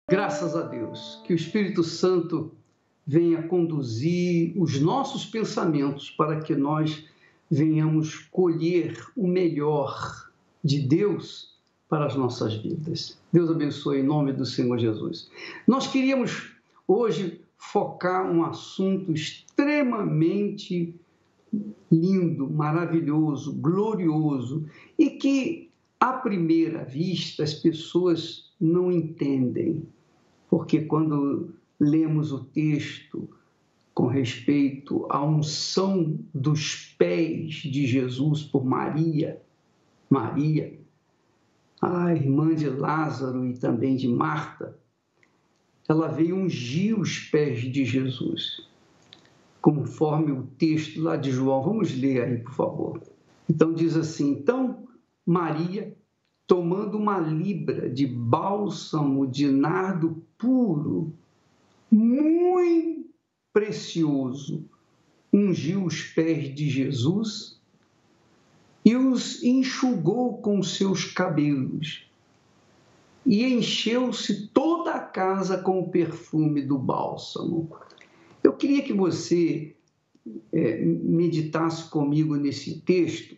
Graças a Deus, que o Espírito Santo venha conduzir os nossos pensamentos para que nós venhamos colher o melhor de Deus para as nossas vidas. Deus abençoe em nome do Senhor Jesus. Nós queríamos hoje focar um assunto extremamente lindo, maravilhoso, glorioso e que, à primeira vista, as pessoas não entendem. Porque quando lemos o texto com respeito à unção dos pés de Jesus por Maria, a irmã de Lázaro e também de Marta, ela veio ungir os pés de Jesus, conforme o texto lá de João. Vamos ler aí, por favor. Então diz assim: então Maria, tomando uma libra de bálsamo de nardo puro, muito precioso, ungiu os pés de Jesus e os enxugou com seus cabelos, e encheu-se toda a casa com o perfume do bálsamo. Eu queria que você meditasse comigo nesse texto.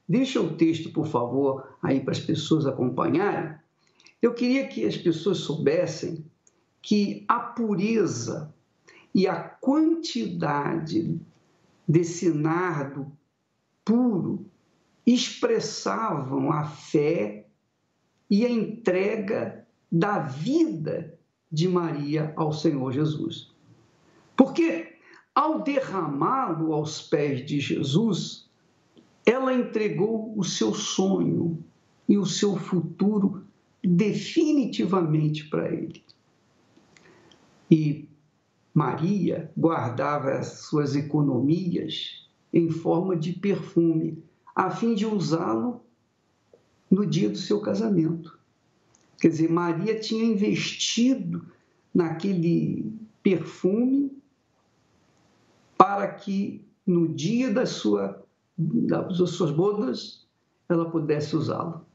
Deixa o texto, por favor, aí para as pessoas acompanharem. Eu queria que as pessoas soubessem que a pureza e a quantidade desse nardo puro expressavam a fé e a entrega da vida de Maria ao Senhor Jesus. Porque, ao derramá-lo aos pés de Jesus, ela entregou o seu sonho e o seu futuro definitivamente para ele. E Maria guardava as suas economias em forma de perfume, a fim de usá-lo no dia do seu casamento. Quer dizer, Maria tinha investido naquele perfume para que no dia das suas bodas ela pudesse usá-lo.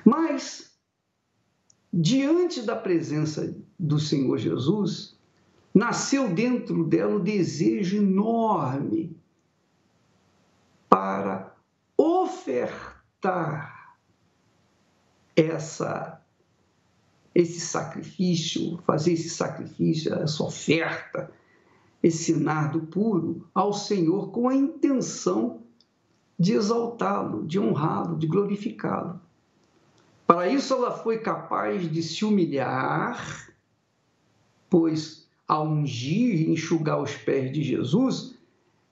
Mas, diante da presença do Senhor Jesus, nasceu dentro dela um desejo enorme para ofertar esse sacrifício, fazer esse sacrifício, essa oferta, esse nardo puro ao Senhor, com a intenção de exaltá-lo, de honrá-lo, de glorificá-lo. Para isso ela foi capaz de se humilhar, pois ao ungir e enxugar os pés de Jesus,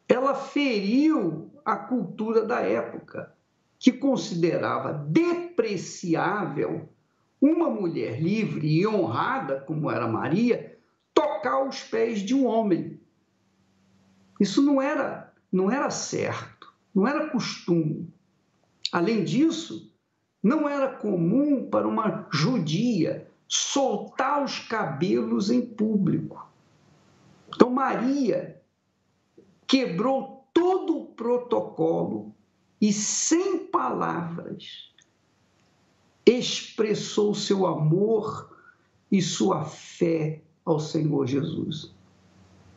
ela feriu a cultura da época, que considerava depreciável uma mulher livre e honrada, como era Maria, tocar os pés de um homem. Isso não era certo, não era costume. Além disso, não era comum para uma judia soltar os cabelos em público. Então, Maria quebrou todo o protocolo e, sem palavras, expressou seu amor e sua fé ao Senhor Jesus.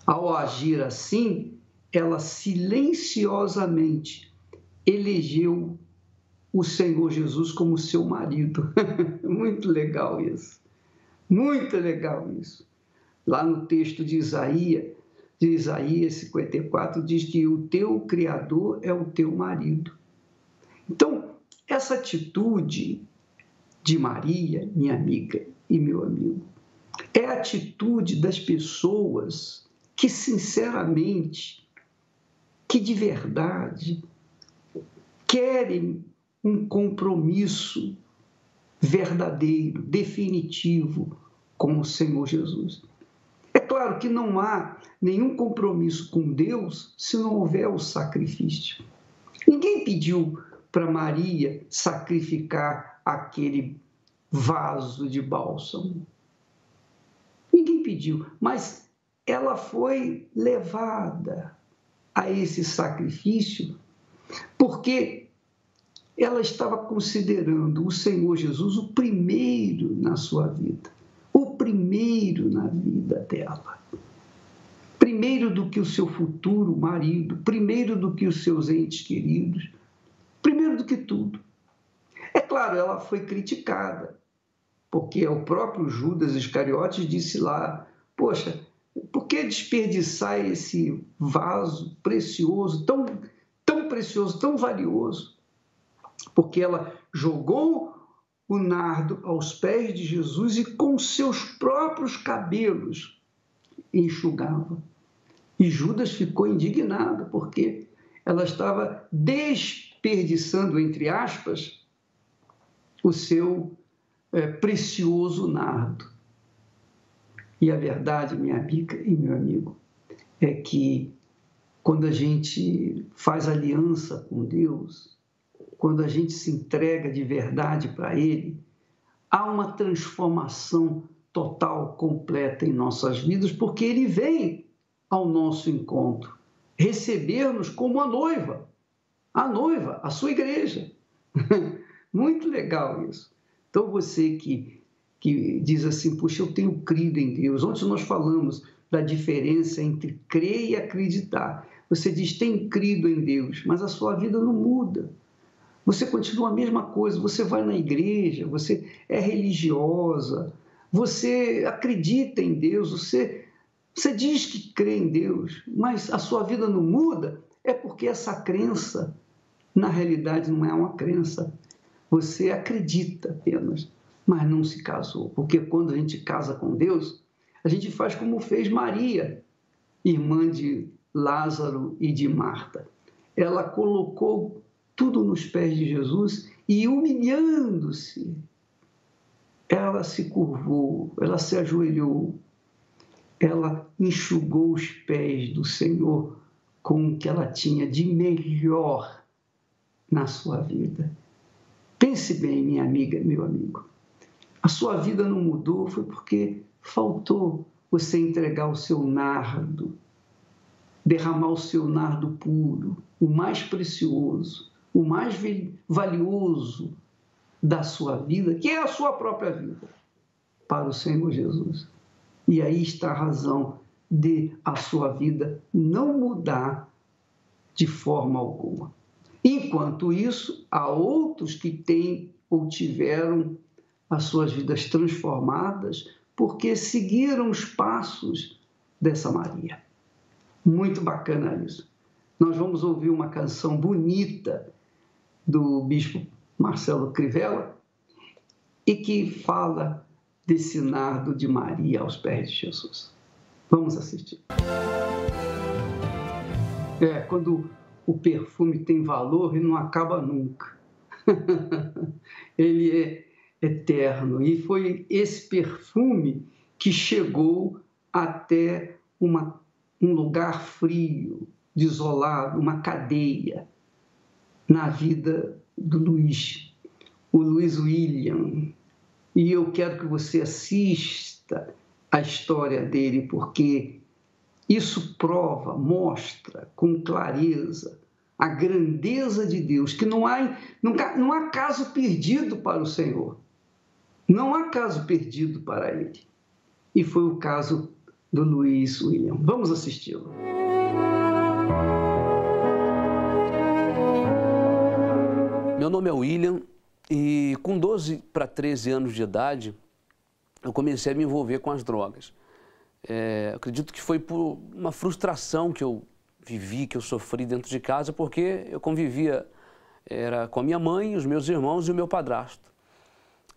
Ao agir assim, ela silenciosamente elegeu o Senhor Jesus como seu marido. Muito legal isso. Muito legal isso. Lá no texto de Isaías 54, diz que o teu Criador é o teu marido. Então, essa atitude de Maria, minha amiga e meu amigo, é a atitude das pessoas que, sinceramente, que de verdade, querem um compromisso verdadeiro, definitivo com o Senhor Jesus. É claro que não há nenhum compromisso com Deus se não houver o sacrifício. Ninguém pediu para Maria sacrificar aquele vaso de bálsamo. Ninguém pediu, mas ela foi levada a esse sacrifício porque ela estava considerando o Senhor Jesus o primeiro na sua vida, o primeiro na vida dela. Primeiro do que o seu futuro marido, primeiro do que os seus entes queridos, primeiro do que tudo. É claro, ela foi criticada, porque o próprio Judas Iscariotes disse lá, poxa, por que desperdiçar esse vaso precioso, tão precioso, tão valioso? Porque ela jogou o nardo aos pés de Jesus e com seus próprios cabelos enxugava. E Judas ficou indignado, porque ela estava desperdiçando, entre aspas, o seu precioso nardo. E a verdade, minha amiga e meu amigo, é que quando a gente faz aliança com Deus, quando a gente se entrega de verdade para Ele, há uma transformação total, completa em nossas vidas, porque Ele vem ao nosso encontro, receber-nos como a noiva, a sua igreja. Muito legal isso. Então, você que diz assim, puxa, eu tenho crido em Deus. Ontem nós falamos da diferença entre crer e acreditar. Você diz, tem crido em Deus, mas a sua vida não muda. Você continua a mesma coisa, você vai na igreja, você é religiosa, você acredita em Deus, você diz que crê em Deus, mas a sua vida não muda, é porque essa crença, na realidade, não é uma crença. Você acredita apenas, mas não se casou. Porque quando a gente casa com Deus, a gente faz como fez Maria, irmã de Lázaro e de Marta. Ela colocou tudo nos pés de Jesus e, humilhando-se, ela se curvou, ela se ajoelhou, ela enxugou os pés do Senhor com o que ela tinha de melhor na sua vida. Pense bem, minha amiga, meu amigo. A sua vida não mudou foi porque faltou você entregar o seu nardo, derramar o seu nardo puro, o mais precioso, o mais valioso da sua vida, que é a sua própria vida, para o Senhor Jesus. E aí está a razão de a sua vida não mudar de forma alguma. Enquanto isso, há outros que têm ou tiveram as suas vidas transformadas porque seguiram os passos dessa Maria. Muito bacana isso. Nós vamos ouvir uma canção bonita do bispo Marcelo Crivella e que fala desse nardo de Maria aos pés de Jesus. Vamos assistir. Quando o perfume tem valor e não acaba nunca. Ele é eterno. E foi esse perfume que chegou até um lugar frio, desolado, uma cadeia na vida do Luiz, o Luiz William. E eu quero que você assista a história dele, porque isso mostra com clareza a grandeza de Deus, que não há caso perdido para o Senhor. Não há caso perdido para Ele. E foi o caso do Luiz William. Vamos assisti-lo. Meu nome é William e com 12 para 13 anos de idade, eu comecei a me envolver com as drogas. Acredito que foi por uma frustração que eu vivi, que eu sofri dentro de casa, porque eu convivia com a minha mãe, os meus irmãos e o meu padrasto.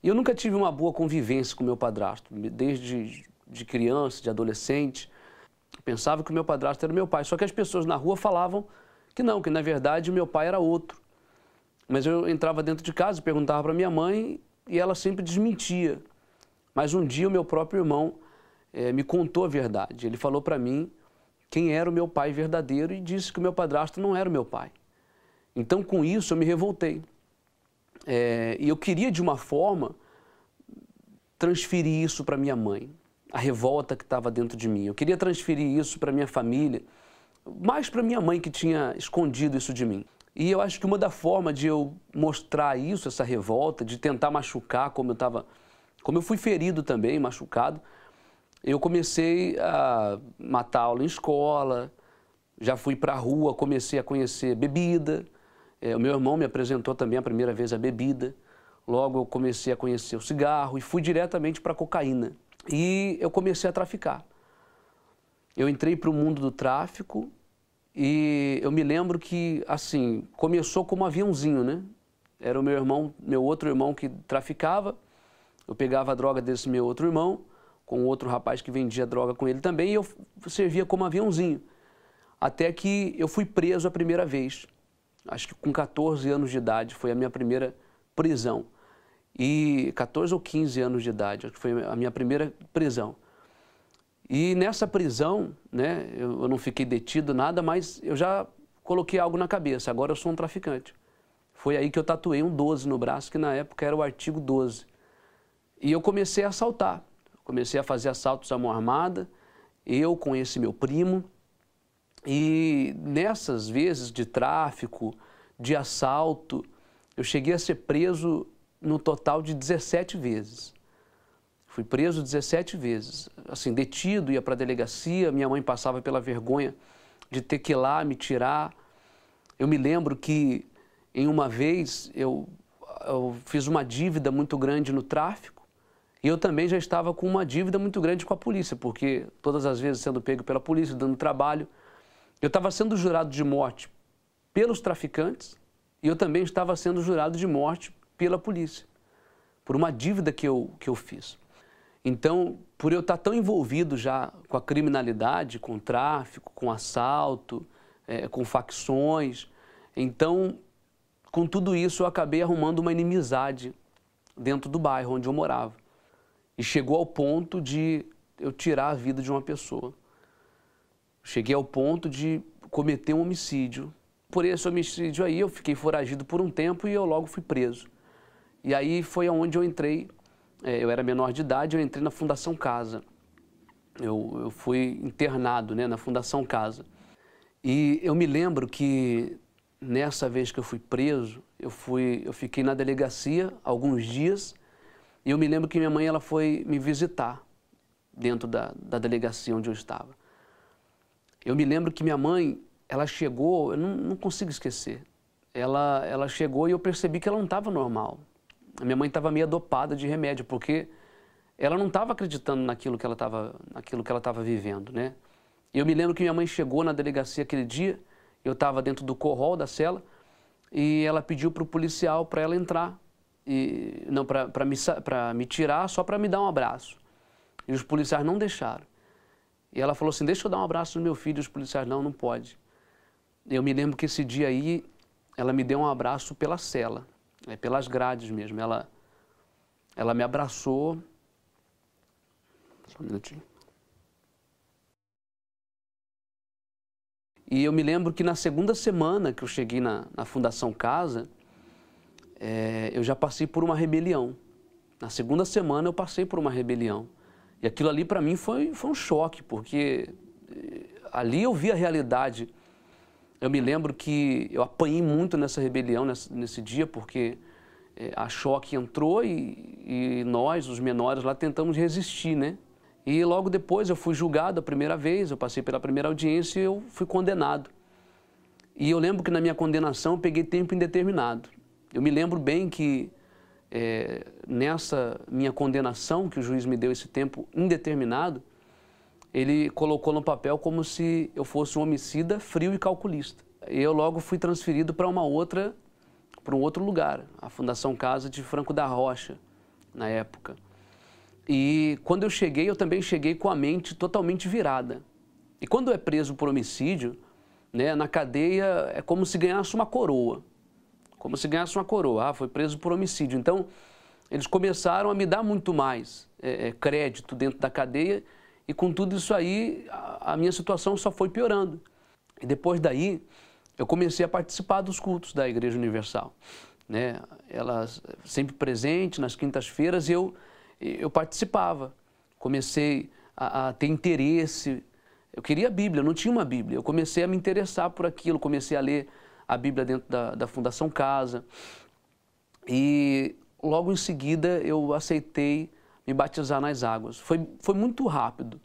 E eu nunca tive uma boa convivência com o meu padrasto, desde de criança, de adolescente. Eu pensava que o meu padrasto era meu pai, só que as pessoas na rua falavam que não, que na verdade o meu pai era outro. Mas eu entrava dentro de casa, perguntava para minha mãe e ela sempre desmentia. Mas um dia o meu próprio irmão me contou a verdade. Ele falou para mim quem era o meu pai verdadeiro e disse que o meu padrasto não era o meu pai. Então, com isso, eu me revoltei. E eu queria, de uma forma, transferir isso para minha mãe, a revolta que estava dentro de mim. Eu queria transferir isso para minha família, mais para minha mãe que tinha escondido isso de mim. E eu acho que uma da forma de eu mostrar isso, essa revolta, de tentar machucar, como eu estava Como eu fui ferido também, machucado, eu comecei a matar aula em escola, já fui para a rua, comecei a conhecer bebida. O meu irmão me apresentou também a primeira vez a bebida. Logo eu comecei a conhecer o cigarro e fui diretamente para a cocaína. E eu comecei a traficar. Eu entrei para o mundo do tráfico e eu me lembro que, assim, começou como um aviãozinho, né? Era o meu irmão, meu outro irmão que traficava. Eu pegava a droga desse meu outro irmão, com outro rapaz que vendia droga com ele também, e eu servia como aviãozinho. Até que eu fui preso a primeira vez. Acho que com 14 anos de idade foi a minha primeira prisão. E 14 ou 15 anos de idade, acho que foi a minha primeira prisão. E nessa prisão, né, eu não fiquei detido, nada, mas eu já coloquei algo na cabeça, agora eu sou um traficante. Foi aí que eu tatuei um 12 no braço, que na época era o artigo 12. E eu comecei a assaltar, comecei a fazer assaltos à mão armada, eu com esse meu primo. E nessas vezes de tráfico, de assalto, eu cheguei a ser preso no total de 17 vezes. Fui preso 17 vezes, assim, detido, ia para a delegacia, minha mãe passava pela vergonha de ter que ir lá me tirar. Eu me lembro que em uma vez eu fiz uma dívida muito grande no tráfico e eu também já estava com uma dívida muito grande com a polícia, porque todas as vezes sendo pego pela polícia, dando trabalho, eu estava sendo jurado de morte pelos traficantes e eu também estava sendo jurado de morte pela polícia, por uma dívida que eu fiz. Então, por eu estar tão envolvido já com a criminalidade, com o tráfico, com assalto, com facções, então, com tudo isso, eu acabei arrumando uma inimizade dentro do bairro onde eu morava. E chegou ao ponto de eu tirar a vida de uma pessoa. Cheguei ao ponto de cometer um homicídio. Por esse homicídio aí, eu fiquei foragido por um tempo e eu logo fui preso. E aí foi onde eu entrei, eu era menor de idade, eu entrei na Fundação Casa. Eu fui internado, né, na Fundação Casa. E eu me lembro que nessa vez que eu fui preso, eu fiquei na delegacia alguns dias e eu me lembro que minha mãe ela foi me visitar dentro da delegacia onde eu estava. Eu me lembro que minha mãe, ela chegou, eu não consigo esquecer, ela chegou e eu percebi que ela não estava normal. A minha mãe estava meio dopada de remédio, porque ela não estava acreditando naquilo que ela estava vivendo, né? E eu me lembro que minha mãe chegou na delegacia aquele dia, eu estava dentro do corrol da cela, e ela pediu para o policial para ela entrar, para me tirar, só para me dar um abraço. E os policiais não deixaram. E ela falou assim, deixa eu dar um abraço no meu filho, e os policiais, não pode. Eu me lembro que esse dia aí, ela me deu um abraço pela cela. Pelas grades mesmo, ela me abraçou. Só um minutinho. E eu me lembro que na segunda semana que eu cheguei na Fundação Casa, eu já passei por uma rebelião. Na segunda semana eu passei por uma rebelião. E aquilo ali para mim foi um choque, porque ali eu vi a realidade. Eu me lembro que eu apanhei muito nessa rebelião, nesse dia, porque a Choque entrou e nós, os menores lá, tentamos resistir, né? E logo depois eu fui julgado a primeira vez, eu passei pela primeira audiência e eu fui condenado. E eu lembro que na minha condenação eu peguei tempo indeterminado. Eu me lembro bem que nessa minha condenação, que o juiz me deu esse tempo indeterminado, ele colocou no papel como se eu fosse um homicida frio e calculista. E eu logo fui transferido para um outro lugar, a Fundação Casa de Franco da Rocha, na época. E quando eu cheguei, eu também cheguei com a mente totalmente virada. E quando é preso por homicídio, né, na cadeia é como se ganhasse uma coroa. Como se ganhasse uma coroa. Ah, foi preso por homicídio. Então, eles começaram a me dar muito mais crédito dentro da cadeia e com tudo isso aí, a minha situação só foi piorando. E depois daí, eu comecei a participar dos cultos da Igreja Universal, né? Ela sempre presente nas quintas-feiras e eu participava. Comecei a ter interesse. Eu queria a Bíblia, eu não tinha uma Bíblia. Eu comecei a me interessar por aquilo, comecei a ler a Bíblia dentro da Fundação Casa. E logo em seguida eu aceitei me batizar nas águas. Foi muito rápido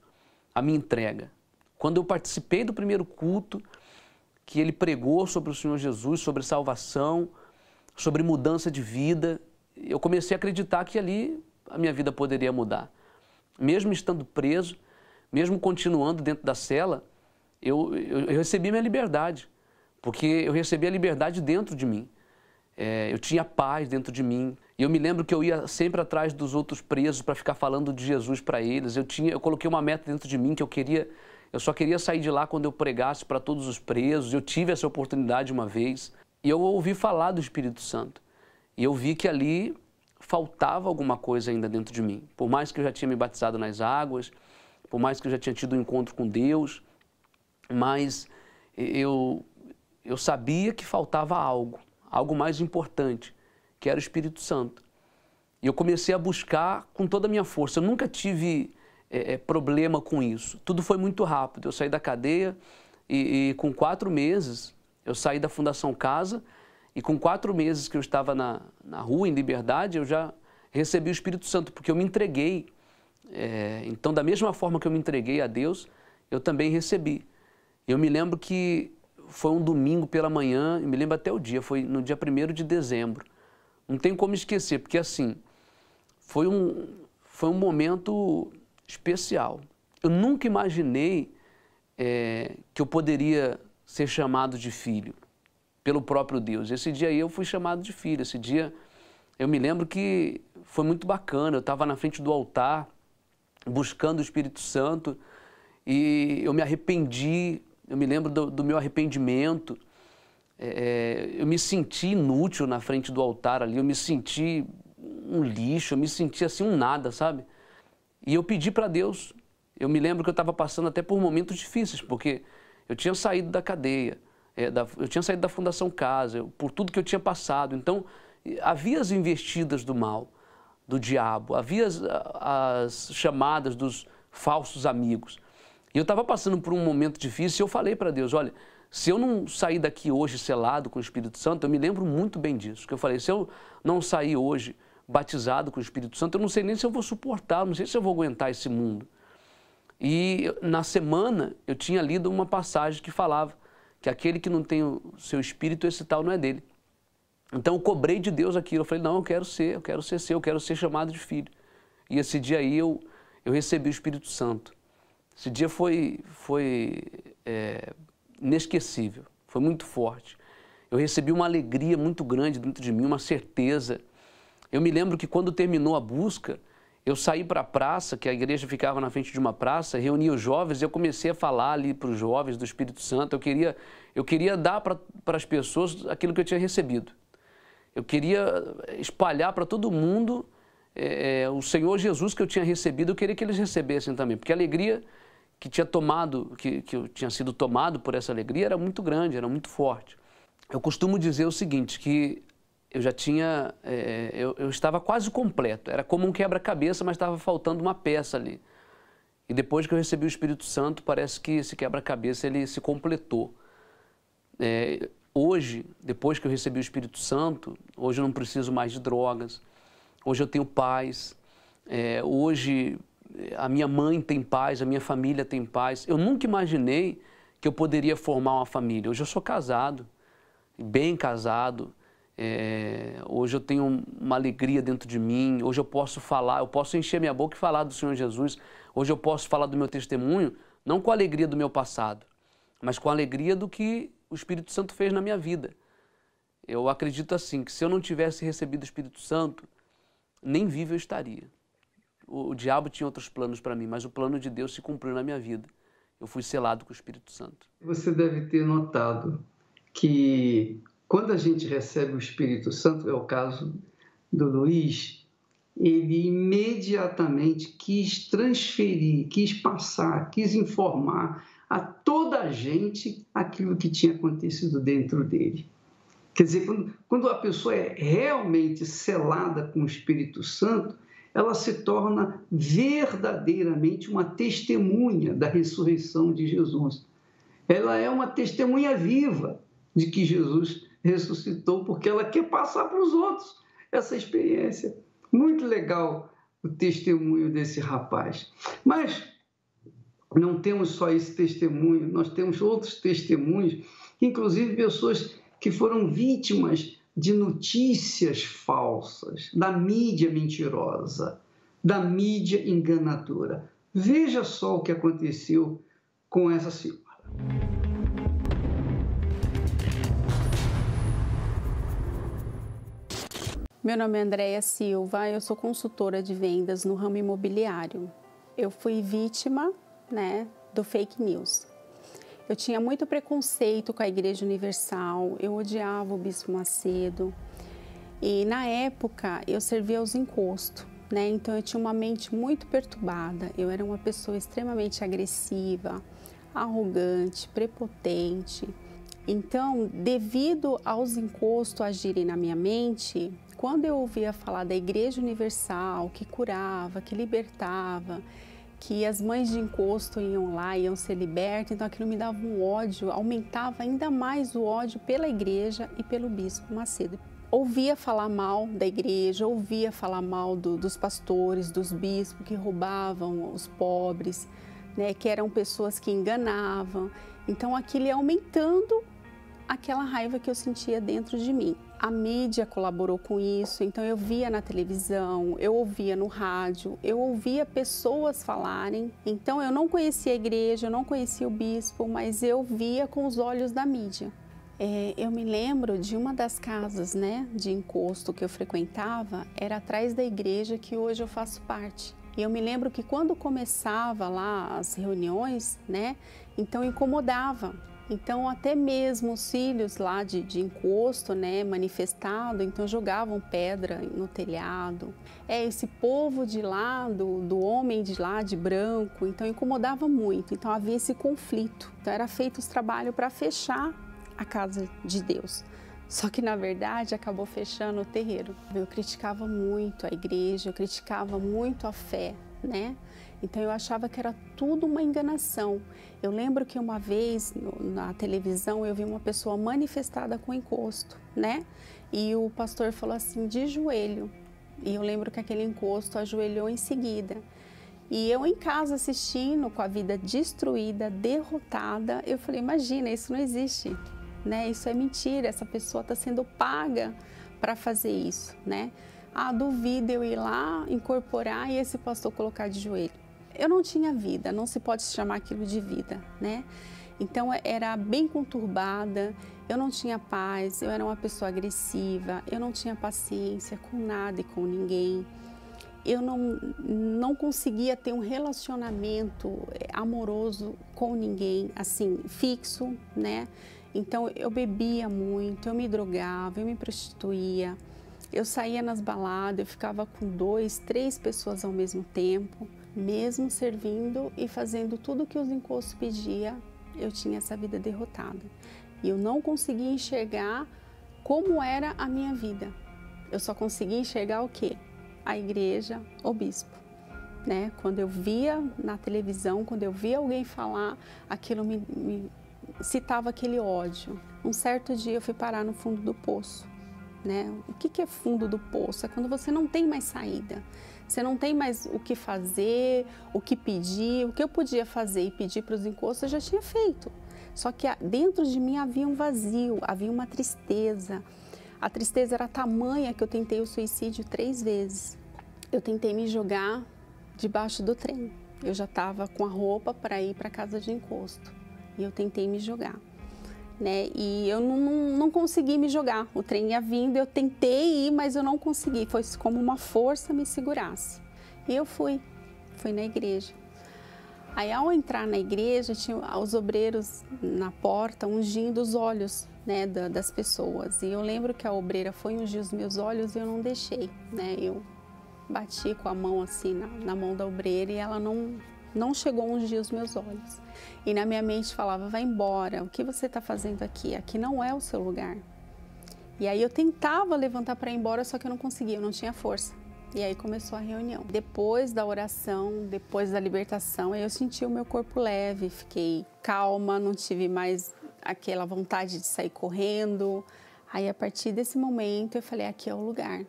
a minha entrega. Quando eu participei do primeiro culto, que ele pregou sobre o Senhor Jesus, sobre salvação, sobre mudança de vida, eu comecei a acreditar que ali a minha vida poderia mudar. Mesmo estando preso, mesmo continuando dentro da cela, eu recebi minha liberdade, porque eu recebi a liberdade dentro de mim. Eu tinha paz dentro de mim. E eu me lembro que eu ia sempre atrás dos outros presos para ficar falando de Jesus para eles. Eu coloquei uma meta dentro de mim que eu só queria sair de lá quando eu pregasse para todos os presos. Eu tive essa oportunidade uma vez e eu ouvi falar do Espírito Santo. E eu vi que ali faltava alguma coisa ainda dentro de mim. Por mais que eu já tinha me batizado nas águas, por mais que eu já tinha tido um encontro com Deus, mas eu sabia que faltava algo mais importante, que era o Espírito Santo. E eu comecei a buscar com toda a minha força. Eu nunca tive problema com isso. Tudo foi muito rápido. Eu saí da cadeia e com 4 meses, eu saí da Fundação Casa e com 4 meses que eu estava na rua, em liberdade, eu já recebi o Espírito Santo, porque eu me entreguei. Então, da mesma forma que eu me entreguei a Deus, eu também recebi. Eu me lembro que foi um domingo pela manhã, me lembro até o dia, foi no dia 1º de dezembro. Não tem como esquecer, porque assim, foi um momento especial. Eu nunca imaginei que eu poderia ser chamado de filho pelo próprio Deus. Esse dia aí eu fui chamado de filho. Esse dia eu me lembro que foi muito bacana. Eu estava na frente do altar, buscando o Espírito Santo, e eu me arrependi. Eu me lembro do meu arrependimento. Eu me senti inútil na frente do altar ali, eu me senti um lixo, eu me senti assim um nada, sabe? E eu pedi para Deus. Eu me lembro que eu estava passando até por momentos difíceis, porque eu tinha saído da cadeia, eu tinha saído da Fundação Casa, por tudo que eu tinha passado. Então, havia as investidas do mal, do diabo, havia as chamadas dos falsos amigos. E eu estava passando por um momento difícil e eu falei para Deus, olha, se eu não sair daqui hoje selado com o Espírito Santo, eu me lembro muito bem disso, que eu falei, se eu não sair hoje batizado com o Espírito Santo, eu não sei nem se eu vou suportar, não sei se eu vou aguentar esse mundo. E na semana eu tinha lido uma passagem que falava que aquele que não tem o seu Espírito, esse tal não é dele. Então eu cobrei de Deus aquilo, eu falei, não, eu quero ser seu, eu quero ser chamado de filho. E esse dia aí eu recebi o Espírito Santo. Esse dia foi inesquecível, foi muito forte. Eu recebi uma alegria muito grande dentro de mim, uma certeza. Eu me lembro que quando terminou a busca, eu saí para a praça, que a igreja ficava na frente de uma praça, reunia os jovens e eu comecei a falar ali para os jovens do Espírito Santo. Eu queria dar para as pessoas aquilo que eu tinha recebido. Eu queria espalhar para todo mundo o Senhor Jesus que eu tinha recebido, eu queria que eles recebessem também, porque a alegria que eu tinha sido tomado por essa alegria era muito grande, era muito forte. Eu costumo dizer o seguinte, que eu já tinha, eu estava quase completo, era como um quebra-cabeça, mas estava faltando uma peça ali. E depois que eu recebi o Espírito Santo, parece que esse quebra-cabeça ele se completou. Hoje, depois que eu recebi o Espírito Santo, hoje eu não preciso mais de drogas, hoje eu tenho paz, hoje a minha mãe tem paz, a minha família tem paz. Eu nunca imaginei que eu poderia formar uma família. Hoje eu sou casado, bem casado. Hoje eu tenho uma alegria dentro de mim. Hoje eu posso falar, eu posso encher minha boca e falar do Senhor Jesus. Hoje eu posso falar do meu testemunho, não com a alegria do meu passado, mas com a alegria do que o Espírito Santo fez na minha vida. Eu acredito assim, que se eu não tivesse recebido o Espírito Santo, nem vivo eu estaria. O diabo tinha outros planos para mim, mas o plano de Deus se cumpriu na minha vida. Eu fui selado com o Espírito Santo. Você deve ter notado que quando a gente recebe o Espírito Santo, é o caso do Luiz, ele imediatamente quis transferir, quis passar, quis informar a toda a gente aquilo que tinha acontecido dentro dele. Quer dizer, quando a pessoa é realmente selada com o Espírito Santo, ela se torna verdadeiramente uma testemunha da ressurreição de Jesus. Ela é uma testemunha viva de que Jesus ressuscitou, porque ela quer passar para os outros essa experiência. Muito legal o testemunho desse rapaz. Mas não temos só esse testemunho, nós temos outros testemunhos, inclusive pessoas que foram vítimas de notícias falsas, da mídia mentirosa, da mídia enganadora. Veja só o que aconteceu com essa senhora. Meu nome é Andréia Silva, eu sou consultora de vendas no ramo imobiliário. Eu fui vítima, do fake news. Eu tinha muito preconceito com a Igreja Universal, eu odiava o Bispo Macedo e na época eu servia aos encostos, então eu tinha uma mente muito perturbada, eu era uma pessoa extremamente agressiva, arrogante, prepotente. Então, devido aos encostos agirem na minha mente, quando eu ouvia falar da Igreja Universal, que curava, que libertava, que as mães de encosto iam lá, iam ser libertas, então aquilo me dava um ódio, aumentava ainda mais o ódio pela igreja e pelo Bispo Macedo. Ouvia falar mal da igreja, ouvia falar mal dos pastores, dos bispos que roubavam os pobres, que eram pessoas que enganavam. Então aquilo ia aumentando aquela raiva que eu sentia dentro de mim. A mídia colaborou com isso, então eu via na televisão, eu ouvia no rádio, eu ouvia pessoas falarem. Então eu não conhecia a igreja, eu não conhecia o bispo, mas eu via com os olhos da mídia. Eu me lembro de uma das casas de encosto que eu frequentava, era atrás da igreja que hoje eu faço parte. E eu me lembro que quando começava lá as reuniões, então incomodava. Então, até mesmo os filhos lá de encosto, manifestado, então jogavam pedra no telhado. Esse povo de lá, do homem de lá, de branco, então incomodava muito. Então, havia esse conflito. Então, era feito os trabalhos para fechar a casa de Deus. Só que, na verdade, acabou fechando o terreiro. Eu criticava muito a igreja, eu criticava muito a fé, Então eu achava que era tudo uma enganação. Eu lembro que uma vez na televisão eu vi uma pessoa manifestada com encosto, E o pastor falou assim, de joelho. E eu lembro que aquele encosto ajoelhou em seguida. E eu em casa assistindo, com a vida destruída, derrotada, eu falei, imagina, isso não existe, Isso é mentira, essa pessoa está sendo paga para fazer isso, duvido eu ir lá, incorporar e esse pastor colocar de joelho. Eu não tinha vida, não se pode chamar aquilo de vida, Então era bem conturbada, eu não tinha paz, eu era uma pessoa agressiva, eu não tinha paciência com nada e com ninguém. Eu não conseguia ter um relacionamento amoroso com ninguém, assim, fixo, Então eu bebia muito, eu me drogava, eu me prostituía. Eu saía nas baladas, eu ficava com 2, 3 pessoas ao mesmo tempo, mesmo servindo e fazendo tudo que os encostos pediam, eu tinha essa vida derrotada. E eu não conseguia enxergar como era a minha vida. Eu só conseguia enxergar o quê? A igreja, o bispo. Quando eu via na televisão, quando eu via alguém falar, aquilo me citava aquele ódio. Um certo dia eu fui parar no fundo do poço. O que é fundo do poço? É quando você não tem mais saída, você não tem mais o que fazer, o que pedir. O que eu podia fazer e pedir para os encostos eu já tinha feito. Só que dentro de mim havia um vazio, havia uma tristeza. A tristeza era tamanha que eu tentei o suicídio 3 vezes. Eu tentei me jogar debaixo do trem. Eu já estava com a roupa para ir para a casa de encosto e eu tentei me jogar. E eu não consegui me jogar, o trem ia vindo, eu tentei ir, mas eu não consegui, foi como uma força me segurasse. E eu fui na igreja. Aí ao entrar na igreja, tinha os obreiros na porta ungindo os olhos das pessoas. E eu lembro que a obreira foi ungir os meus olhos e eu não deixei, Eu bati com a mão assim na mão da obreira e ela não chegou a ungir os meus olhos. E na minha mente falava, vai embora, o que você está fazendo aqui? Aqui não é o seu lugar. E aí eu tentava levantar para ir embora, só que eu não conseguia, eu não tinha força. E aí começou a reunião. Depois da oração, depois da libertação, eu senti o meu corpo leve, fiquei calma, não tive mais aquela vontade de sair correndo. Aí a partir desse momento eu falei, aqui é o lugar.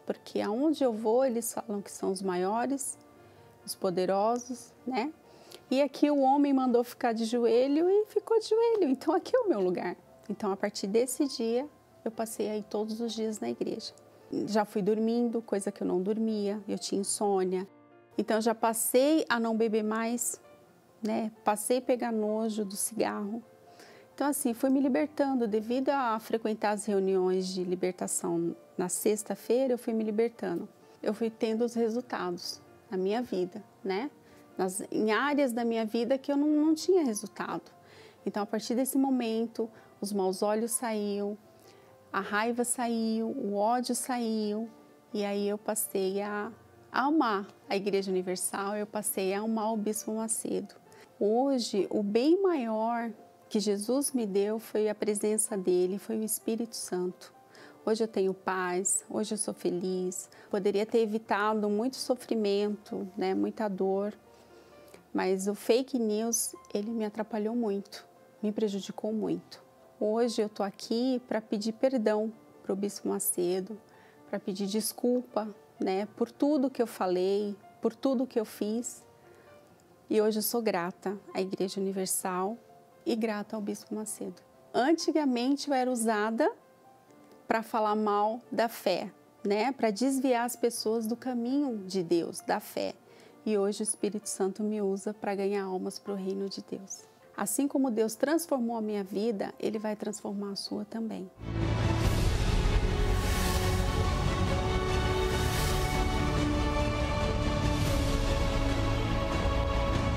porque aonde eu vou eles falam que são os maiores, os poderosos, né? E aqui o homem mandou ficar de joelho e ficou de joelho, então aqui é o meu lugar. Então a partir desse dia eu passei aí todos os dias na igreja. Já fui dormindo, coisa que eu não dormia, eu tinha insônia. Então já passei a não beber mais, né? Passei a pegar nojo do cigarro. Então assim, fui me libertando devido a frequentar as reuniões de libertação na sexta-feira, eu fui me libertando. Eu fui tendo os resultados na minha vida, né? Em áreas da minha vida que eu não tinha resultado. Então a partir desse momento, os maus olhos saíram, a raiva saiu, o ódio saiu, e aí eu passei a amar a Igreja Universal, eu passei a amar o Bispo Macedo. Hoje, o bem maior que Jesus me deu foi a presença dele, foi o Espírito Santo. Hoje eu tenho paz, hoje eu sou feliz, poderia ter evitado muito sofrimento, né, muita dor, mas o fake news, ele me atrapalhou muito, me prejudicou muito. Hoje eu estou aqui para pedir perdão para o Bispo Macedo, para pedir desculpa, né, por tudo que eu falei, por tudo que eu fiz. E hoje eu sou grata à Igreja Universal e grata ao Bispo Macedo. Antigamente eu era usada para falar mal da fé, né, para desviar as pessoas do caminho de Deus, da fé. E hoje o Espírito Santo me usa para ganhar almas para o reino de Deus. Assim como Deus transformou a minha vida, Ele vai transformar a sua também.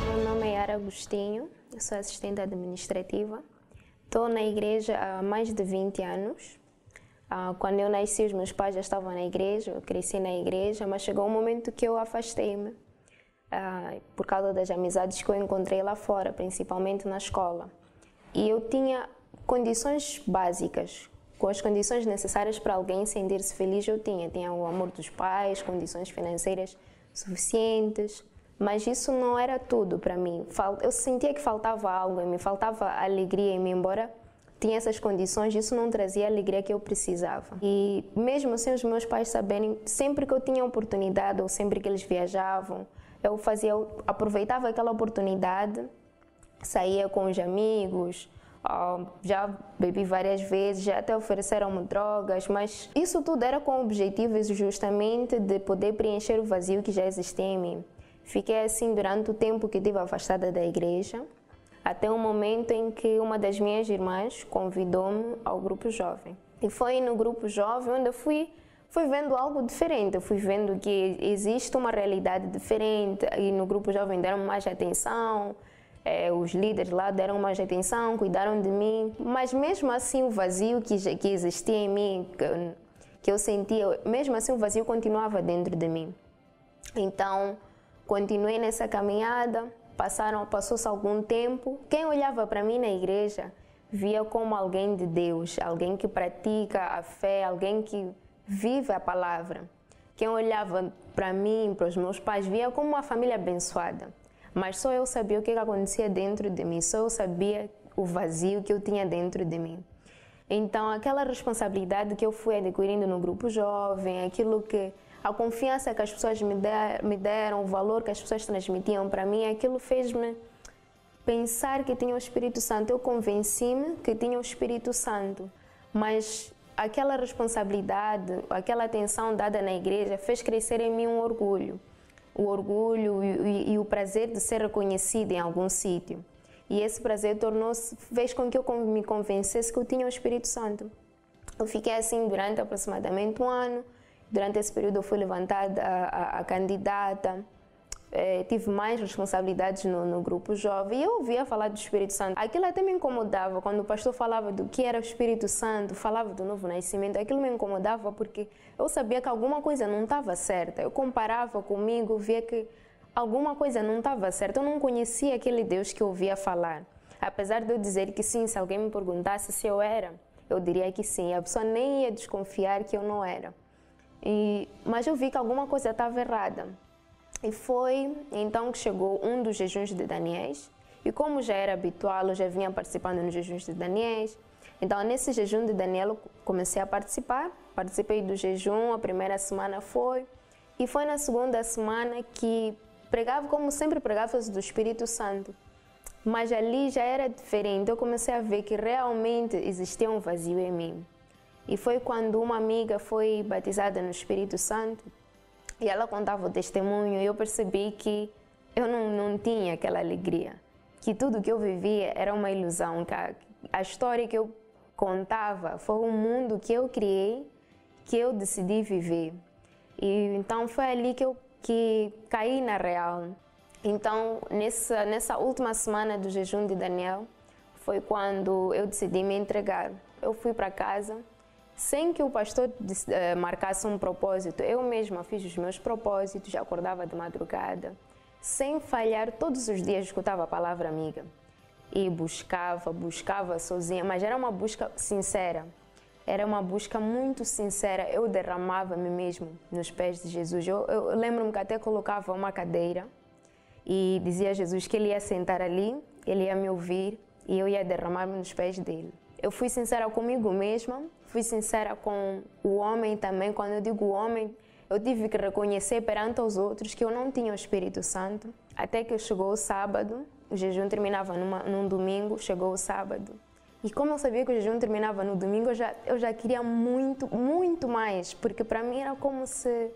Meu nome é Yara Agostinho, eu sou assistente administrativa. Estou na igreja há mais de 20 anos. Quando eu nasci, os meus pais já estavam na igreja, eu cresci na igreja, mas chegou um momento que eu afastei-me. Por causa das amizades que eu encontrei lá fora, principalmente na escola. E eu tinha condições básicas, com as condições necessárias para alguém sentir-se feliz, eu tinha. Tinha o amor dos pais, condições financeiras suficientes, mas isso não era tudo para mim. Eu sentia que faltava algo em mim, faltava alegria em mim, embora tinha essas condições, isso não trazia a alegria que eu precisava. E mesmo sem os meus pais saberem, sempre que eu tinha oportunidade, ou sempre que eles viajavam, eu aproveitava aquela oportunidade, saía com os amigos, já bebi várias vezes, já até ofereceram-me drogas, mas isso tudo era com o objetivo justamente de poder preencher o vazio que já existia em mim. Fiquei assim durante o tempo que estive afastada da igreja, até um momento em que uma das minhas irmãs convidou-me ao grupo jovem. E foi no grupo jovem onde eu fui vendo algo diferente, eu fui vendo que existe uma realidade diferente e no grupo jovem deram mais atenção, os líderes lá deram mais atenção, cuidaram de mim, mas mesmo assim o vazio que existia em mim, que eu sentia, mesmo assim o vazio continuava dentro de mim. Então, continuei nessa caminhada, passou-se algum tempo, quem olhava para mim na igreja via como alguém de Deus, alguém que pratica a fé, alguém que vive a palavra. Quem olhava para mim, para os meus pais, via como uma família abençoada. Mas só eu sabia o que acontecia dentro de mim, só eu sabia o vazio que eu tinha dentro de mim. Então, aquela responsabilidade que eu fui adquirindo no grupo jovem, a confiança que as pessoas me deram, o valor que as pessoas transmitiam para mim, aquilo fez-me pensar que tinha o Espírito Santo. Eu convenci-me que tinha o Espírito Santo, mas aquela responsabilidade, aquela atenção dada na igreja fez crescer em mim um orgulho. O orgulho e o prazer de ser reconhecido em algum sítio. E esse prazer fez com que eu me convencesse que eu tinha o Espírito Santo. Eu fiquei assim durante aproximadamente um ano. Durante esse período eu fui levantada a candidata. Tive mais responsabilidades no grupo jovem e eu ouvia falar do Espírito Santo. Aquilo até me incomodava quando o pastor falava do que era o Espírito Santo, falava do novo nascimento. Aquilo me incomodava porque eu sabia que alguma coisa não estava certa. Eu comparava comigo, via que alguma coisa não estava certa. Eu não conhecia aquele Deus que eu ouvia falar. Apesar de eu dizer que sim, se alguém me perguntasse se eu era, eu diria que sim. A pessoa nem ia desconfiar que eu não era. Mas eu vi que alguma coisa estava errada. E foi então que chegou um dos jejuns de Daniel. E como já era habitual, eu já vinha participando nos jejuns de Daniel. Então, nesse jejum de Daniel, comecei a participar. Participei do jejum, a primeira semana foi. E foi na segunda semana que pregava, como sempre pregava do Espírito Santo. Mas ali já era diferente. Eu comecei a ver que realmente existia um vazio em mim. E foi quando uma amiga foi batizada no Espírito Santo e ela contava o testemunho e eu percebi que eu não tinha aquela alegria. Que tudo que eu vivia era uma ilusão. Que a história que eu contava foi um mundo que eu criei, que eu decidi viver. E então foi ali que caí na real. Então, nessa última semana do jejum de Daniel, foi quando eu decidi me entregar. Eu fui para casa, sem que o pastor marcasse um propósito. Eu mesma fiz os meus propósitos, acordava de madrugada, sem falhar, todos os dias escutava a palavra amiga. E buscava sozinha, mas era uma busca sincera. Era uma busca muito sincera. Eu derramava-me mesmo nos pés de Jesus. Eu lembro-me que até colocava uma cadeira e dizia a Jesus que ele ia sentar ali, ele ia me ouvir e eu ia derramar-me nos pés dele. Eu fui sincera comigo mesma, fui sincera com o homem também. Quando eu digo homem, eu tive que reconhecer perante os outros que eu não tinha o Espírito Santo. Até que chegou o sábado, o jejum terminava num domingo, chegou o sábado. E como eu sabia que o jejum terminava no domingo, eu já queria muito, muito mais, porque para mim era como se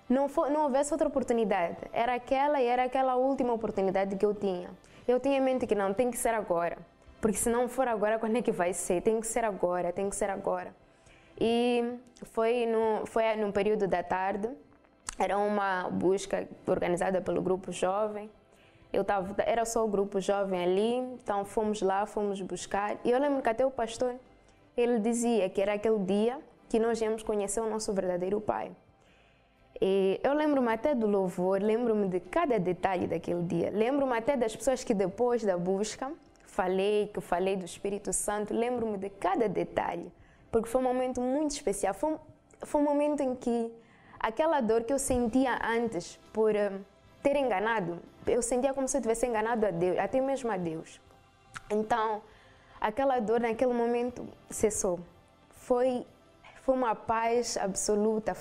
não houvesse outra oportunidade. Era aquela última oportunidade que eu tinha. Eu tinha em mente que não, tem que ser agora. Porque se não for agora, quando é que vai ser? Tem que ser agora, tem que ser agora. E foi no período da tarde, era uma busca organizada pelo grupo jovem. Era só o grupo jovem ali, então fomos lá, fomos buscar. E eu lembro que até o pastor, ele dizia que era aquele dia que nós íamos conhecer o nosso verdadeiro Pai. E eu lembro-me até do louvor, lembro-me de cada detalhe daquele dia. Lembro-me até das pessoas que depois da busca, que eu falei do Espírito Santo, lembro-me de cada detalhe. Porque foi um momento muito especial. Foi um momento em que aquela dor que eu sentia antes por ter enganado, eu sentia como se eu tivesse enganado a Deus, até mesmo a Deus. Então, aquela dor naquele momento cessou. Foi uma paz absoluta,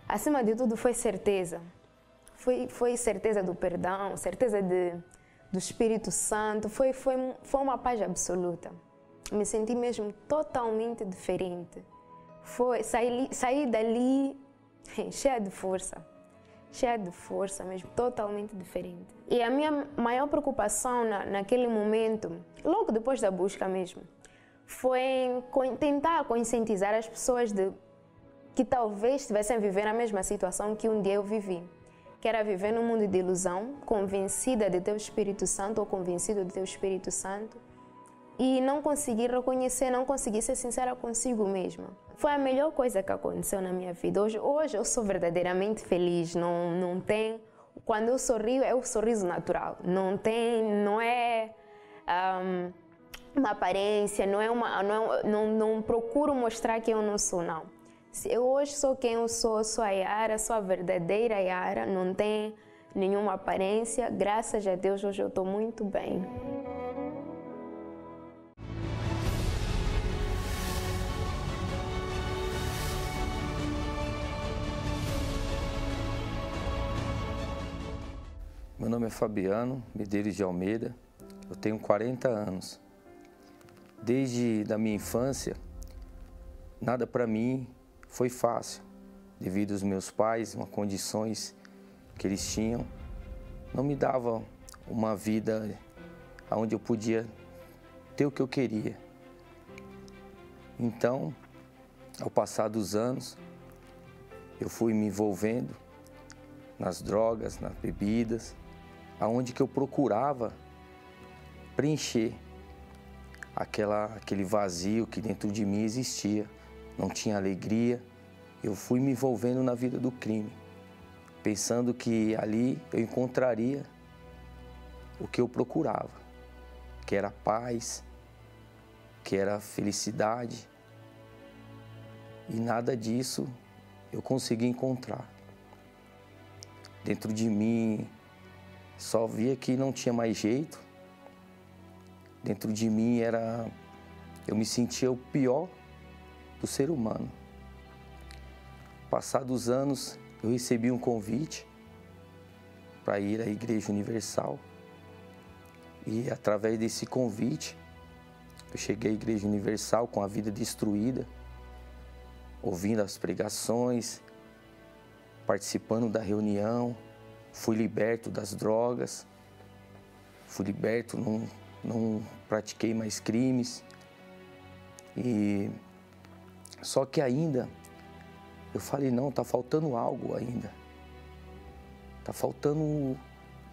acima de tudo, foi certeza. Foi certeza do perdão, certeza do Espírito Santo, foi uma paz absoluta. Me senti mesmo totalmente diferente. Saí dali cheia de força mesmo, totalmente diferente. E a minha maior preocupação naquele momento, logo depois da busca mesmo, foi tentar conscientizar as pessoas que talvez estivessem a viver a mesma situação que um dia eu vivi, que era viver num mundo de ilusão, convencida de ter o Espírito Santo ou convencido de ter o Espírito Santo, e não conseguir reconhecer, não conseguir ser sincera consigo mesma. Foi a melhor coisa que aconteceu na minha vida. Hoje eu sou verdadeiramente feliz. Não tem, quando eu sorrio é o sorriso natural. Não é uma aparência, não procuro mostrar quem eu não sou, não. Eu hoje sou quem eu sou a Yara, sou a verdadeira Yara, não tem nenhuma aparência. Graças a Deus hoje eu estou muito bem. Meu nome é Fabiano Medeiros de Almeida, eu tenho 40 anos. Desde a minha infância, nada para mim foi fácil, devido aos meus pais, as condições que eles tinham, não me davam uma vida onde eu podia ter o que eu queria. Então, ao passar dos anos, eu fui me envolvendo nas drogas, nas bebidas, aonde que eu procurava preencher aquele vazio que dentro de mim existia. Não tinha alegria. Eu fui me envolvendo na vida do crime, pensando que ali eu encontraria o que eu procurava, que era paz, que era felicidade. E nada disso eu consegui encontrar. Dentro de mim, só via que não tinha mais jeito. Dentro de mim era eu me sentia o pior do ser humano. Passados os anos, eu recebi um convite para ir à Igreja Universal. E através desse convite, eu cheguei à Igreja Universal com a vida destruída, ouvindo as pregações, participando da reunião, fui liberto das drogas, fui liberto, não pratiquei mais crimes. E só que ainda eu falei, não, tá faltando algo ainda. Tá faltando,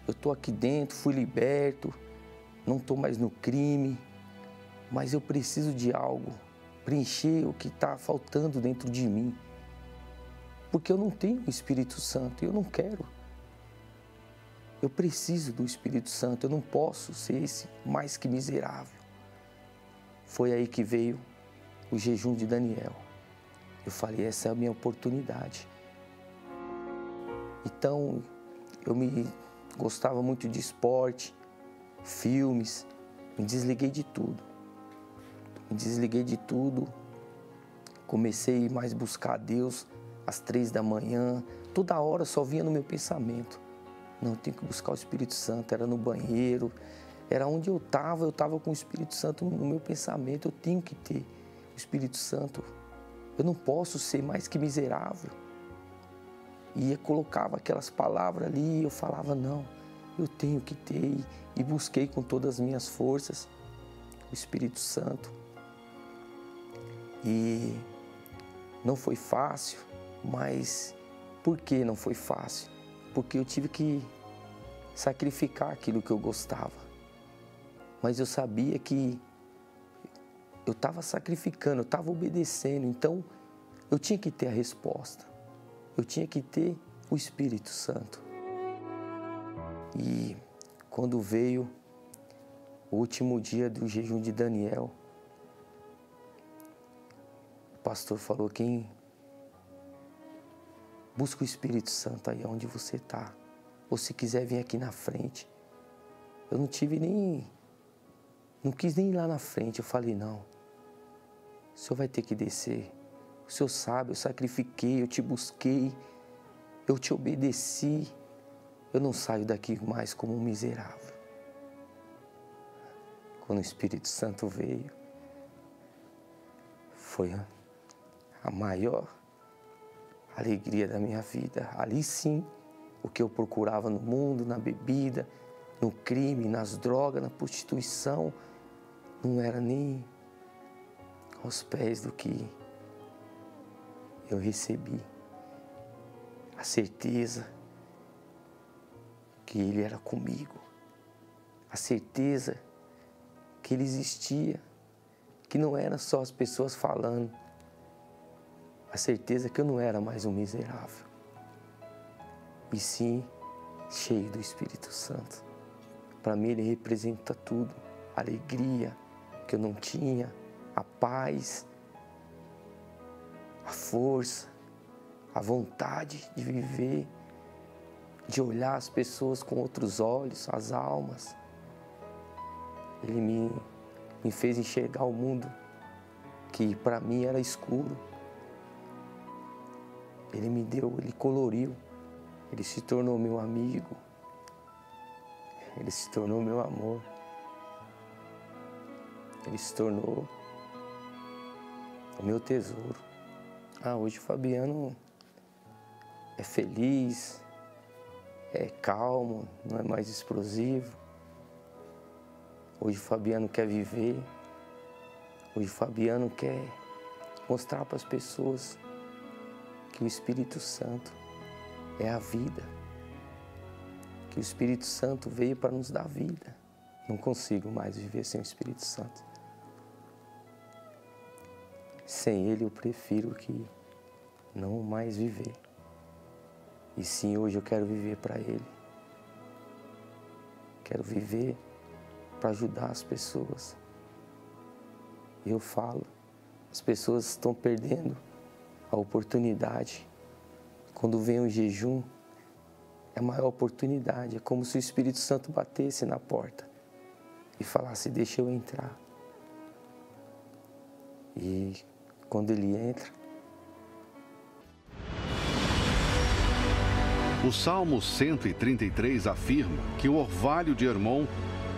eu tô aqui dentro, fui liberto, não tô mais no crime, mas eu preciso de algo, preencher o que está faltando dentro de mim. Porque eu não tenho o Espírito Santo, eu não quero. Eu preciso do Espírito Santo, eu não posso ser esse mais que miserável. Foi aí que veio o jejum de Daniel. Eu falei, essa é a minha oportunidade. Então, eu gostava muito de esporte, filmes, me desliguei de tudo. Me desliguei de tudo, comecei a mais buscar a Deus às 3 da manhã, toda hora só vinha no meu pensamento. Não, eu tenho que buscar o Espírito Santo, era no banheiro, era onde eu estava com o Espírito Santo no meu pensamento, eu tenho que ter o Espírito Santo. Eu não posso ser mais que miserável. E eu colocava aquelas palavras ali e eu falava, não, eu tenho que ter. E busquei com todas as minhas forças o Espírito Santo. E não foi fácil, mas por que não foi fácil? Porque eu tive que sacrificar aquilo que eu gostava. Mas eu sabia que eu estava sacrificando, eu estava obedecendo, então eu tinha que ter a resposta. Eu tinha que ter o Espírito Santo. E quando veio o último dia do jejum de Daniel, o pastor falou, quem busca o Espírito Santo aí onde você está, ou se quiser vir aqui na frente. Eu não quis nem ir lá na frente, eu falei, não, o Senhor vai ter que descer. O Senhor sabe, eu sacrifiquei, eu te busquei, eu te obedeci. Eu não saio daqui mais como um miserável. Quando o Espírito Santo veio, foi a maior alegria da minha vida. Ali sim, o que eu procurava no mundo, na bebida, no crime, nas drogas, na prostituição, não era nem aos pés do que eu recebi. A certeza que Ele era comigo, a certeza que Ele existia, que não era só as pessoas falando, a certeza que eu não era mais um miserável, e sim cheio do Espírito Santo. Para mim Ele representa tudo, a alegria que eu não tinha, a paz, a força, a vontade de viver, de olhar as pessoas com outros olhos, as almas. Ele me fez enxergar o mundo que para mim era escuro. Ele me deu, Ele coloriu, Ele se tornou meu amigo, Ele se tornou meu amor, Ele se tornou o meu tesouro. Hoje o Fabiano é feliz, é calmo, não é mais explosivo. Hoje o Fabiano quer viver, hoje o Fabiano quer mostrar para as pessoas que o Espírito Santo é a vida, que o Espírito Santo veio para nos dar vida. Não consigo mais viver sem o Espírito Santo. Sem Ele eu prefiro que não mais viver. E sim, hoje eu quero viver para Ele. Quero viver para ajudar as pessoas. E eu falo, as pessoas estão perdendo a oportunidade. Quando vem o jejum, é a maior oportunidade. É como se o Espírito Santo batesse na porta e falasse, deixa eu entrar. E quando ele entra... O Salmo 133 afirma que o orvalho de Hermon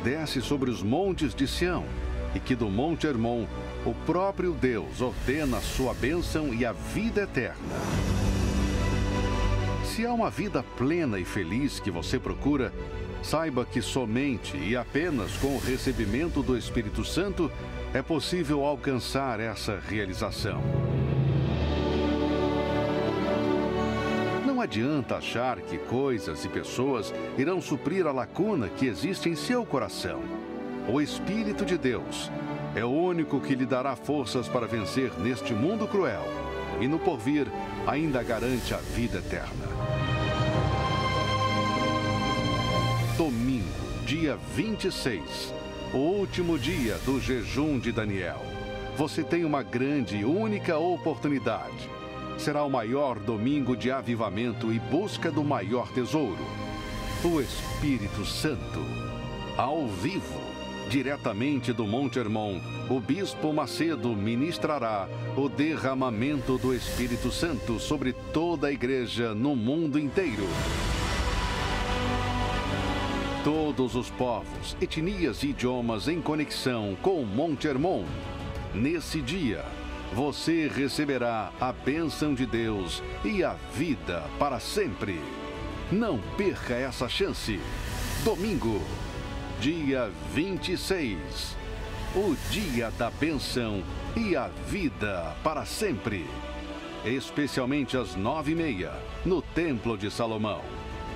desce sobre os montes de Sião e que do Monte Hermon o próprio Deus ordena a sua bênção e a vida eterna. Se há uma vida plena e feliz que você procura, saiba que somente e apenas com o recebimento do Espírito Santo é possível alcançar essa realização. Não adianta achar que coisas e pessoas irão suprir a lacuna que existe em seu coração. O Espírito de Deus é o único que lhe dará forças para vencer neste mundo cruel e no porvir ainda garante a vida eterna. Domingo, dia 26, o último dia do jejum de Daniel. Você tem uma grande e única oportunidade. Será o maior domingo de avivamento e busca do maior tesouro, o Espírito Santo. Ao vivo, diretamente do Monte Hermon, o Bispo Macedo ministrará o derramamento do Espírito Santo sobre toda a igreja no mundo inteiro. Todos os povos, etnias e idiomas em conexão com o Monte Hermon. Nesse dia, você receberá a bênção de Deus e a vida para sempre. Não perca essa chance. Domingo, dia 26, o dia da bênção e a vida para sempre. Especialmente às 9h30, no Templo de Salomão.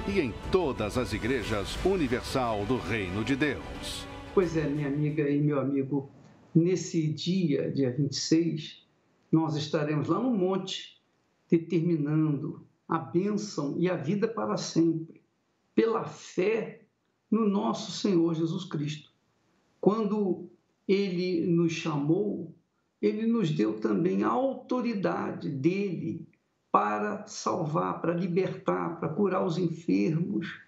E em todas as igrejas universal do Reino de Deus. Pois é, minha amiga e meu amigo, nesse dia 26, nós estaremos lá no monte, determinando a bênção e a vida para sempre, pela fé no nosso Senhor Jesus Cristo. Quando Ele nos chamou, Ele nos deu também a autoridade dEle para salvar, para libertar, para curar os enfermos,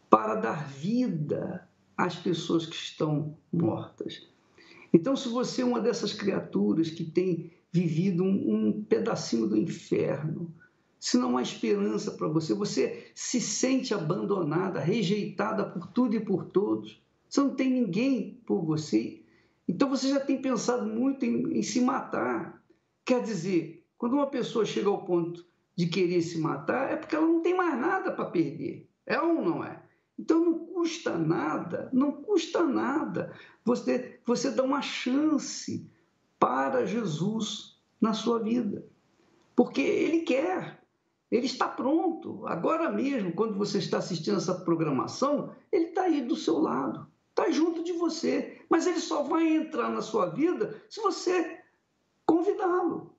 para dar vida às pessoas que estão mortas. Então, se você é uma dessas criaturas que tem vivido um pedacinho do inferno, se não há esperança para você, você se sente abandonada, rejeitada por tudo e por todos, você não tem ninguém por você, então você já tem pensado muito em se matar. Quer dizer, quando uma pessoa chega ao ponto de querer se matar, é porque ela não tem mais nada para perder. É ou não é? Então não custa nada você dá uma chance para Jesus na sua vida. Porque Ele quer, Ele está pronto. Agora mesmo, quando você está assistindo essa programação, Ele está aí do seu lado, está junto de você. Mas Ele só vai entrar na sua vida se você convidá-lo.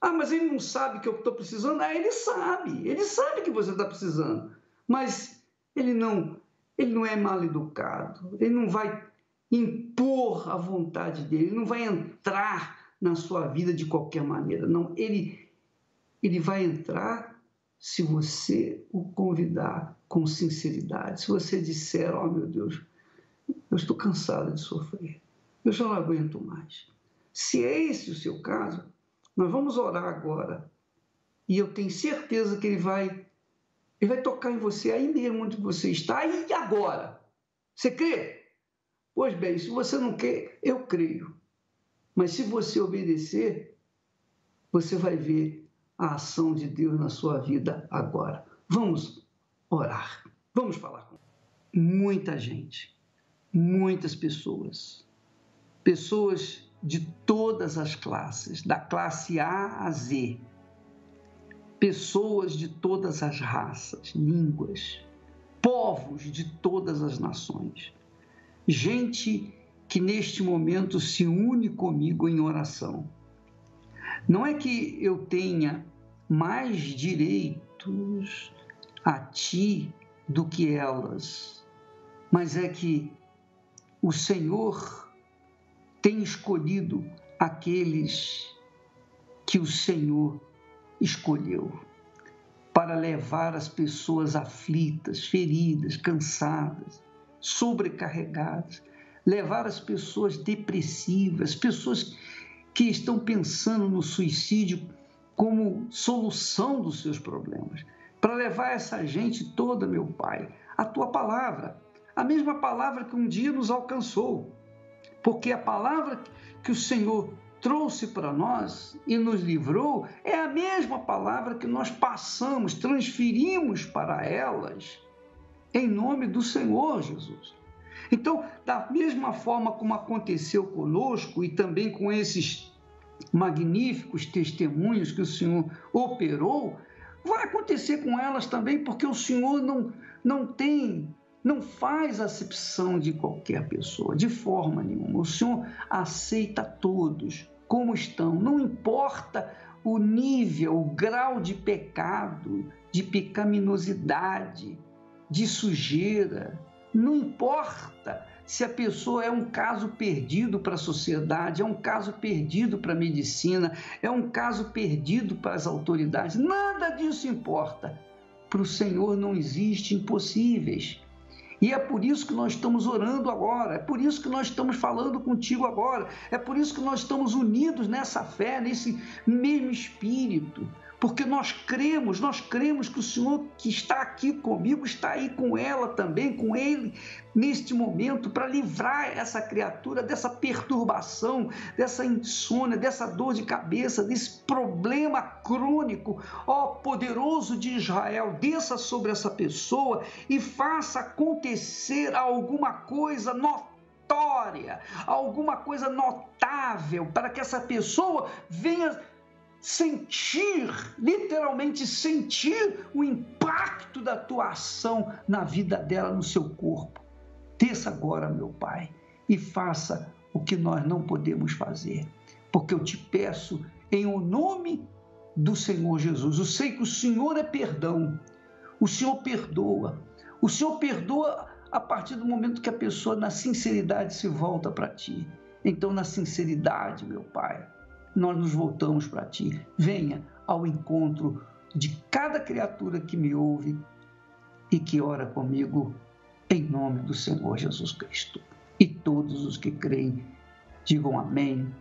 Ah, mas ele não sabe que eu estou precisando? Ah, ele sabe que você está precisando. Mas ele não é mal educado, ele não vai impor a vontade dele, ele não vai entrar na sua vida de qualquer maneira. Não, ele vai entrar se você o convidar com sinceridade. Se você disser, oh meu Deus, eu estou cansado de sofrer, eu já não aguento mais. Se é esse o seu caso, nós vamos orar agora e eu tenho certeza que ele vai tocar em você aí mesmo onde você está, aí e agora. Você crê? Pois bem, se você não quer, eu creio. Mas se você obedecer, você vai ver a ação de Deus na sua vida agora. Vamos orar. Vamos falar com muita gente, muitas pessoas de todas as classes, da classe A a Z, pessoas de todas as raças, línguas, povos de todas as nações, gente que neste momento se une comigo em oração. Não é que eu tenha mais direitos a ti do que elas, mas é que o Senhor tem escolhido aqueles que o Senhor escolheu para levar as pessoas aflitas, feridas, cansadas, sobrecarregadas, levar as pessoas depressivas, pessoas que estão pensando no suicídio como solução dos seus problemas, para levar essa gente toda, meu Pai, a Tua palavra, a mesma palavra que um dia nos alcançou, porque a palavra que o Senhor trouxe para nós e nos livrou é a mesma palavra que nós passamos, transferimos para elas, em nome do Senhor Jesus. Então, da mesma forma como aconteceu conosco e também com esses magníficos testemunhos que o Senhor operou, vai acontecer com elas também, porque o Senhor não faz acepção de qualquer pessoa, de forma nenhuma. O Senhor aceita todos como estão, não importa o nível, o grau de pecado, de pecaminosidade, de sujeira, não importa se a pessoa é um caso perdido para a sociedade, é um caso perdido para a medicina, é um caso perdido para as autoridades, nada disso importa. Para o Senhor não existe impossíveis. E é por isso que nós estamos orando agora, é por isso que nós estamos falando contigo agora, é por isso que nós estamos unidos nessa fé, nesse mesmo espírito, porque nós cremos que o Senhor que está aqui comigo está aí com ela também, com ele, neste momento, para livrar essa criatura dessa perturbação, dessa insônia, dessa dor de cabeça, desse problema crônico. Ó poderoso de Israel, desça sobre essa pessoa e faça acontecer alguma coisa notória, alguma coisa notável, para que essa pessoa venha sentir, literalmente sentir o impacto da tua ação na vida dela, no seu corpo. Desça agora, meu Pai, e faça o que nós não podemos fazer, porque eu te peço em o nome do Senhor Jesus. Eu sei que o Senhor é perdão, o Senhor perdoa a partir do momento que a pessoa, na sinceridade, se volta para ti. Então, na sinceridade, meu Pai, nós nos voltamos para ti. Venha ao encontro de cada criatura que me ouve e que ora comigo, em nome do Senhor Jesus Cristo. E todos os que creem, digam amém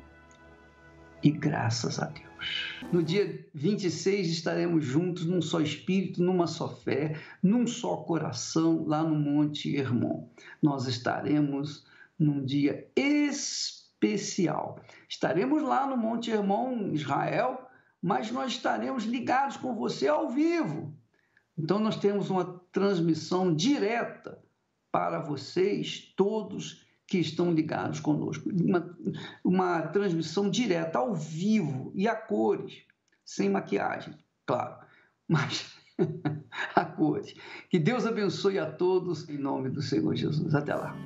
e graças a Deus. No dia 26 estaremos juntos num só espírito, numa só fé, num só coração, lá no Monte Hermon. Nós estaremos num dia especial. Estaremos lá no Monte Hermon, Israel, mas nós estaremos ligados com você ao vivo. Então nós temos uma transmissão direta para vocês todos que estão ligados conosco. Uma transmissão direta, ao vivo e a cores, sem maquiagem, claro, mas a cores. Que Deus abençoe a todos, em nome do Senhor Jesus. Até lá.